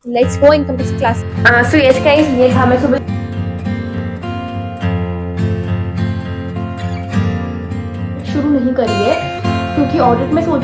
Let's go income tax class. So yes guys, ये था मैं सुबह शुरू नहीं करी है क्योंकि ऑडिट में सोच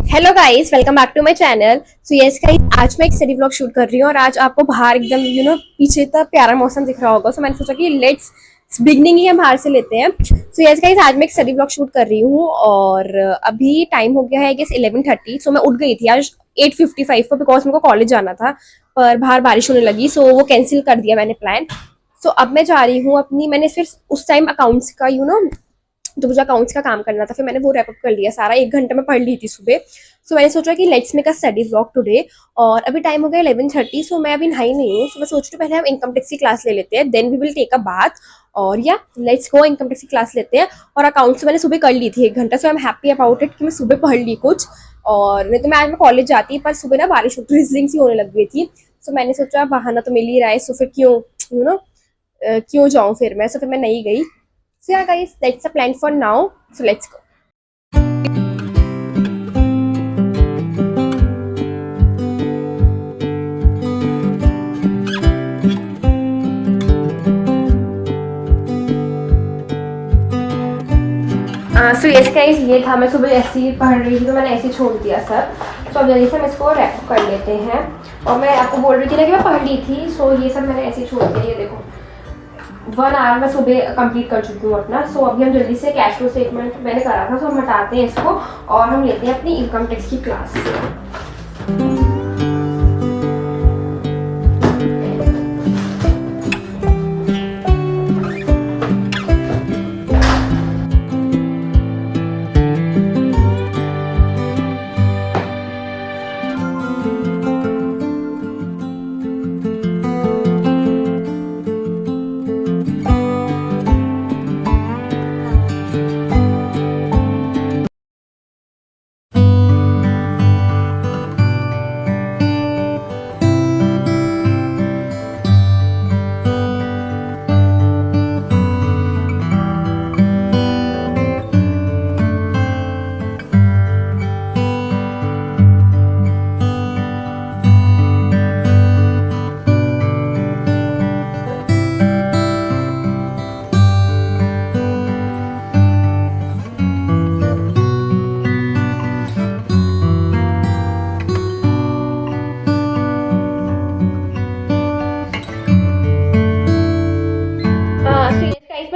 hello guys, welcome back to my channel. So yes guys, आज मैं एक स्टडी व्लॉग शूट कर रही हूँ और आज आपको बाहर एकदम पीछे इतना प्यारा मौसम दिख रहा होगा। सो मैंने सोचा कि लेट्स बिगनिंग ही हम बाहर से लेते हैं। सो यस गाइस, आज मैं एक स्टडी व्लॉग शूट कर रही हूँ और अभी टाइम हो गया है गेस 11:30। सो मैं उठ गई थी आज 8:55 पर बिकॉज मेरे को कॉलेज जाना था, पर बाहर बारिश होने लगी सो वो कैंसिल कर दिया मैंने प्लान। सो अब मैं जा रही हूँ अपनी, मैंने फिर उस टाइम अकाउंट्स का तो मुझे अकाउंट्स का काम करना था, फिर मैंने वो रैप अप कर लिया सारा। 1 घंटा में पढ़ ली थी सुबह। सो मैंने सोचा कि let's make a study vlog today. और अभी टाइम हो गया 11:30। सो मैं अभी नहाई नहीं हूँ। सो मैं सोच रही हूँ पहले हम इनकम टैक्स की क्लास ले लेते हैं, then we will take a bath. और या लेट्स गो इनकम टैक्स की क्लास लेते हैं। और अकाउंट्स मैंने सुबह कर ली थी 1 घंटा। So I am happy about it कि मैं सुबह पढ़ ली कुछ। और नहीं तो मैं आज मैं कॉलेज जाती, पर सुबह ना बारिश ड्रिजलिंग सी होने लग गई थी। सो मैंने सोचा बहाना तो मिल ही रहा है, सो फिर क्यों जाऊँ फिर मैं। सो फिर मैं नहीं गई। So yeah guys, that's the plan for now. So let's go. So yes guys, ये था मैं सुबह ऐसे ही पढ़ रही थी तो मैंने ऐसे ही छोड़ दिया सब। तो अब जल्दी से हम इसको रैप कर लेते हैं। और मैं आपको बोल रही थी ना कि मैं पढ़ ली थी, सो ये सब मैंने ऐसे ही छोड़ दिया। ये देखो 1 आवर मैं सुबह कंप्लीट कर चुकी हूँ अपना। सो अभी हम जल्दी से कैश फ्लो स्टेटमेंट मैंने करा था, सो हम हटाते हैं इसको और हम लेते हैं अपनी इनकम टैक्स की क्लास।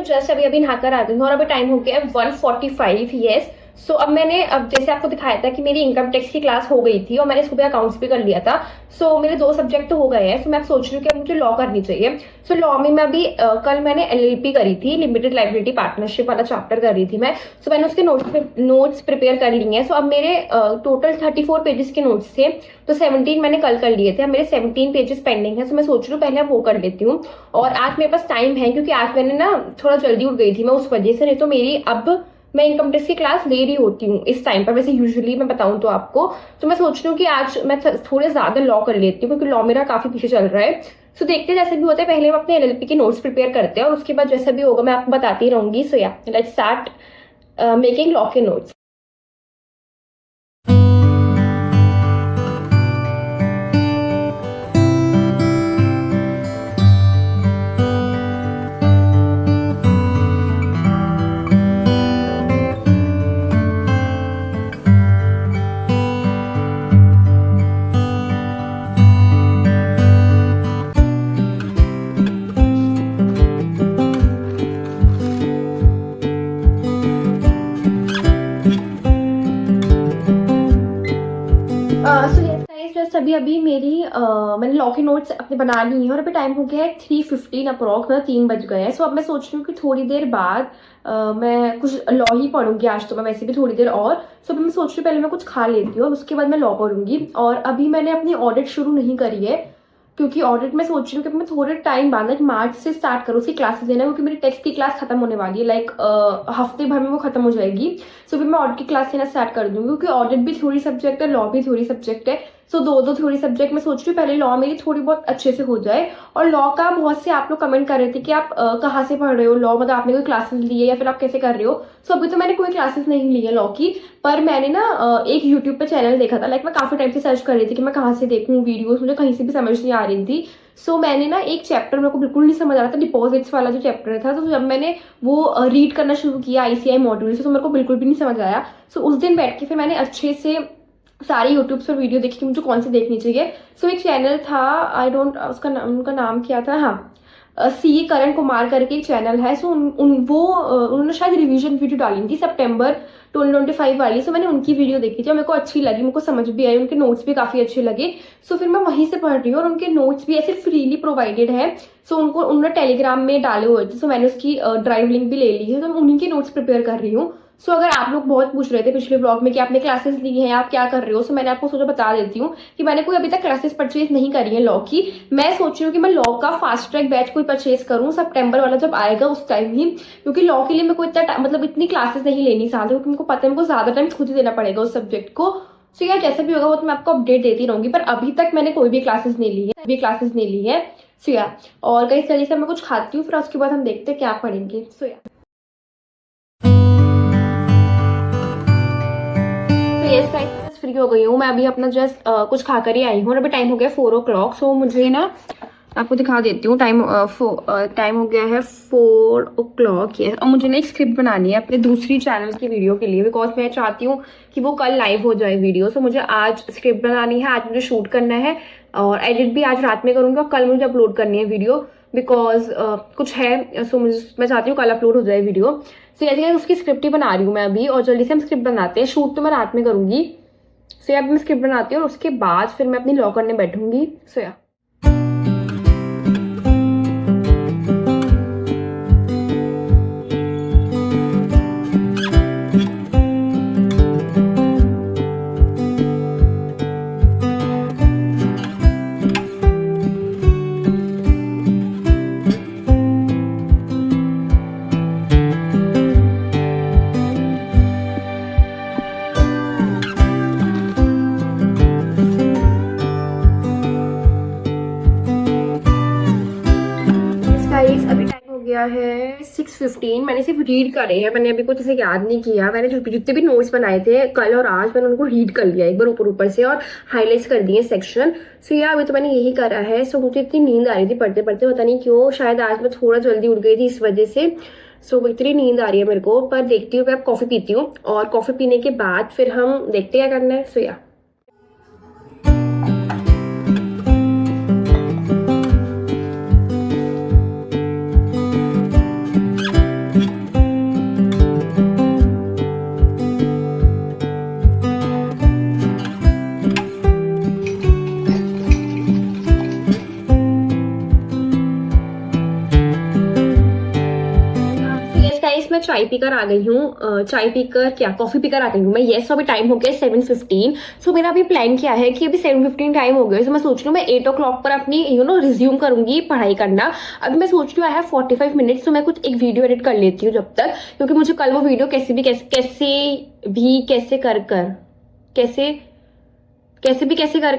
जस्ट अभी नहाकर आ गई हूँ और अभी टाइम हो गया 1:45। यस। सो अब जैसे आपको दिखाया था कि मेरी इनकम टैक्स की क्लास हो गई थी और मैंने सुबह अकाउंट्स भी कर लिया था। सो मेरे 2 सब्जेक्ट तो हो गए हैं। सो मैं सोच रही हूँ कि मुझे लॉ करनी चाहिए। सो लॉ में मैं अभी कल मैंने LLP करी थी, लिमिटेड लाइबिलिटी पार्टनरशिप वाला चैप्टर कर रही थी मैं। सो मैंने उसके नोट्स प्रिपेयर कर लिए हैं। सो अब मेरे टोटल 34 पेजेस के नोट्स थे, तो 17 मैंने कल कर लिए थे। अब मेरे 17 पेजेस पेंडिंग है। सो मैं सोच रही हूँ पहले अब वो कर लेती हूँ। और आज मेरे पास टाइम है क्योंकि आज मैंने ना थोड़ा जल्दी उठ गई थी मैं उस वजह से, नहीं तो मेरी अब मैं इनकम टैक्स की क्लास ले रही होती हूँ इस टाइम पर। वैसे यूजुअली मैं बताऊं तो आपको, तो मैं सोच रही हूँ कि आज मैं थोड़े ज्यादा लॉ कर लेती हूँ क्योंकि लॉ मेरा काफी पीछे चल रहा है। सो देखते हैं जैसे भी होता है, पहले हम अपने LLP के नोट्स प्रिपेयर करते हैं और उसके बाद जैसा भी होगा मैं आपको बताती रहूंगी। सो या लेट्स स्टार्ट मेकिंग लॉ के नोट्स। अभी मेरी मैंने लॉ के नोट्स अपने बना ली हैं और अभी टाइम हो गया है 3:15 अप्रॉक्स, मतलब 3 बज गए हैं। सो अब मैं सोच रही हूँ कि थोड़ी देर बाद मैं कुछ लॉ ही पढ़ूंगी आज तो मैं वैसे भी थोड़ी देर और। सो अभी मैं सोच रही हूँ पहले मैं कुछ खा लेती हूँ और उसके बाद मैं लॉ पढ़ूंगी। और अभी मैंने अपनी ऑडिट शुरू नहीं करी है क्योंकि ऑडिट में सोच रही हूँ कि मैं थोड़े टाइम बाद लाइक मार्च से स्टार्ट करूँ उसकी क्लासेस देना, क्योंकि मेरी टेक्स्ट की क्लास खत्म होने वाली है, लाइक हफ्ते भर में वो खत्म हो जाएगी। सो फिर मैं ऑडिट की क्लास लेना स्टार्ट कर दूंगी क्योंकि ऑडिट भी थ्योरी सब्जेक्ट है, लॉ भी थ्योरी सब्जेक्ट है। सो दो दो थ्योरी सब्जेक्ट मैं सोच रही हूँ पहले लॉ मेरी थोड़ी बहुत अच्छे से हो जाए। और लॉ का बहुत से आप लोग कमेंट कर रहे थे कि आप कहाँ से पढ़ रहे हो लॉ, मतलब आपने कोई क्लासेस ली है या फिर आप कैसे कर रहे हो। सो अभी तो मैंने कोई क्लासेस नहीं ली है लॉ की, पर मैंने ना एक यूट्यूब पे चैनल देखा था। लाइक मैं काफी टाइम से सर्च कर रही थी कि मैं कहाँ से देखूँ वीडियोस, मुझे कहीं से भी समझ नहीं आ रही थी। सो मैंने ना एक चैप्टर मेरे को बिल्कुल नहीं समझ आ रहा था, डिपॉजिट्स वाला जो चैप्टर था। तो जब मैंने वो रीड करना शुरू किया आईसीआई मॉड्यूल से, तो मेरे को बिल्कुल भी नहीं समझ आया। सो उस दिन बैठ के फिर मैंने अच्छे से सारी यूट्यूब पर वीडियो देखी कि मुझे कौन सी देखनी चाहिए। सो एक चैनल था, आई डोंट उनका नाम क्या था, हाँ सी करण कुमार करके एक चैनल है। सो उन्होंने शायद रिवीजन वीडियो डाली थी सितंबर 2025 वाली। सो मैंने उनकी वीडियो देखी थी और मेरे को अच्छी लगी, मेरे को समझ भी आई, उनके नोट्स भी काफी अच्छे लगे। सो फिर मैं वहीं से पढ़ रही हूँ और उनके नोट्स भी ऐसे फ्रीली प्रोवाइडेड है। सो उन्होंने टेलीग्राम में डाले हुए थे। सो मैंने उसकी ड्राइव लिंक भी ले ली है, तो मैं उन्हीं के नोट्स प्रिपेयर कर रही हूँ। सो अगर आप लोग बहुत पूछ रहे थे पिछले ब्लॉग में कि आपने क्लासेस ली हैं, आप क्या कर रहे हो, सो मैंने आपको सोचा बता देती हूँ कि मैंने कोई अभी तक क्लासेस परचेज नहीं करी है लॉ की। मैं सोच रही हूँ कि मैं लॉ का फास्ट ट्रैक बैच कोई परचेज करूँ सितंबर वाला जब आएगा उस टाइम ही, क्योंकि लॉ के लिए मेरे को इतना मतलब इतनी क्लासेस नहीं लेनी साथ, क्योंकि मेरे को पता है मेरे को ज्यादा टाइम खुद ही देना पड़ेगा उस सब्जेक्ट को। सो यार जैसा भी होगा वो तो मैं आपको अपडेट देती रहूंगी, पर अभी तक मैंने कोई भी क्लासेस नहीं ली है। सो यार और कई तरीके से मैं कुछ खाती हूँ, फिर उसके बाद हम देखते हैं क्या पढ़ेंगे। सो यार यस गाइस फ्री हो गई हूँ मैं, अभी अपना जस्ट कुछ खाकर ही आई हूँ और अभी टाइम हो गया 4 o'clock। सो मुझे ना आपको दिखा देती हूँ टाइम हो गया है 4 o'clock। और मुझे ना एक स्क्रिप्ट बनानी है अपने दूसरी चैनल की वीडियो के लिए, बिकॉज मैं चाहती हूँ कि वो कल लाइव हो जाए वीडियो। सो मुझे आज स्क्रिप्ट बनानी है, आज मुझे शूट करना है और एडिट भी आज रात में करूँगी और कल मुझे अपलोड करनी है वीडियो, बिकॉज कुछ है। सो मैं चाहती हूँ कल अपलोड हो जाए वीडियो। सो ऐसे उसकी स्क्रिप्ट ही बना रही हूँ मैं अभी, और जल्दी से हम स्क्रिप्ट बनाते हैं। शूट तो मैं रात में करूंगी। सो अब मैं स्क्रिप्ट बनाती हूँ और उसके बाद फिर मैं अपनी लॉ करने बैठूंगी। सो या अभी टाइम हो गया है 6:15। मैंने सिर्फ रीड करे हैं, मैंने अभी कुछ ऐसे याद नहीं किया। मैंने जितने भी नोट्स बनाए थे कल और आज मैंने उनको रीड कर लिया एक बार ऊपर से और हाईलाइट्स कर दिए सेक्शन। सो यार अभी तो मैंने यही करा है। सो मुझे इतनी नींद आ रही थी पढ़ते पढ़ते, पता नहीं क्यों, शायद आज मैं थोड़ा जल्दी उठ गई थी इस वजह से। सो इतनी नींद आ रही है मेरे को, पर देखती हूँ मैं अब कॉफी पीती हूँ और कॉफी पीने के बाद फिर हम देखते हैं क्या करना है। सो यार मैं चाय पीकर आ गई हूँ, चाय पीकर क्या कॉफी पीकर आ गई हूँ मैं। यस अभी टाइम हो गया 7:15। सो मेरा अभी प्लान क्या है कि अभी 7:15 टाइम हो गया। सो मैं सोच रही हूँ मैं 8 o'clock पर अपनी रिज्यूम करूंगी पढ़ाई करना। अभी मैं सोच रही हूँ आई हैव 45 मिनट्स, तो मैं कुछ एक वीडियो एडिट कर लेती हूँ जब तक, क्योंकि मुझे कल वो वीडियो कैसे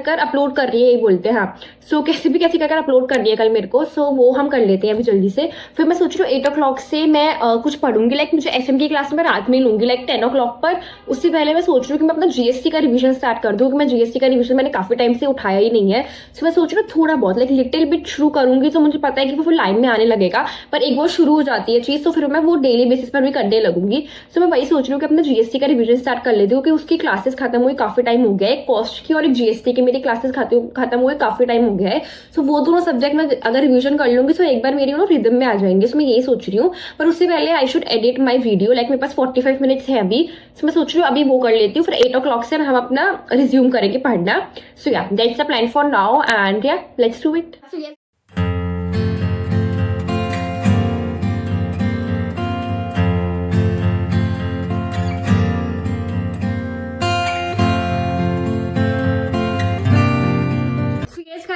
कर अपलोड कर रही है, यही बोलते हैं हाँ। सो कैसे भी कैसे कर अपलोड करनी है कल मेरे को। सो वो हम कर लेते हैं अभी जल्दी से। फिर मैं सोच रही हूँ 8 o'clock से मैं कुछ पढ़ूंगी। लाइक मुझे एसएम की क्लास में रात में ही लूंगी, लाइक 10 o'clock पर। उससे पहले मैं सोच रही हूँ कि मैं अपना जीएसटी का रिवीजन स्टार्ट कर दूँ, क्योंकि मैं जीएसटी का रिवीजन मैंने काफी टाइम से उठाया ही नहीं है। सो मैं सोच रही हूँ थोड़ा बहुत लाइक लिटिल बिट शुरू करूंगी, तो मुझे पता है कि वो फिर लाइन में आने लगेगा। पर एक बार शुरू हो जाती है चीज तो फिर मैं वो डेली बेसिस पर भी करने लगूंगी। सो मैं वही सोच रही हूँ कि अपना जीएसटी का रिवीजन स्टार्ट कर लेती हूँ, क्योंकि उसकी क्लासेस खत्म हुई काफी टाइम हो गया है। कॉस्ट की और एक जीएसटी की मेरी क्लासेस खत्म हुए काफी टाइम हो गया है। सो वो दोनों सब्जेक्ट में अगर रिवीजन कर लूंगी तो एक बार मेरी रिदम में आ जाएंगे। सो मैं यही सोच रही हूँ, पर उससे पहले I should edit my video. Like मेरे पास 45 मिनट्स है अभी। सो मैं सोच रही हूँ अभी वो कर लेती हूँ, फिर 8 o'clock से हम अपना रिज्यूम करेंगे पढ़ना। सो या that's the plan for now and या लेट्स डू इट।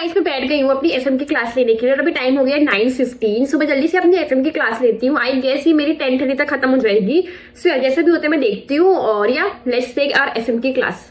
मैं बैठ गई हूँ अपनी एफएम की क्लास लेने के लिए और अभी टाइम हो गया 9:15। सो मैं जल्दी से अपनी एफएम की क्लास लेती हूँ। आई गेस ये मेरी 10:30 तक खत्म हो जाएगी। सो जैसे भी होता है मैं देखती हूँ और या लेट्स टेक आवर एफएम की क्लास।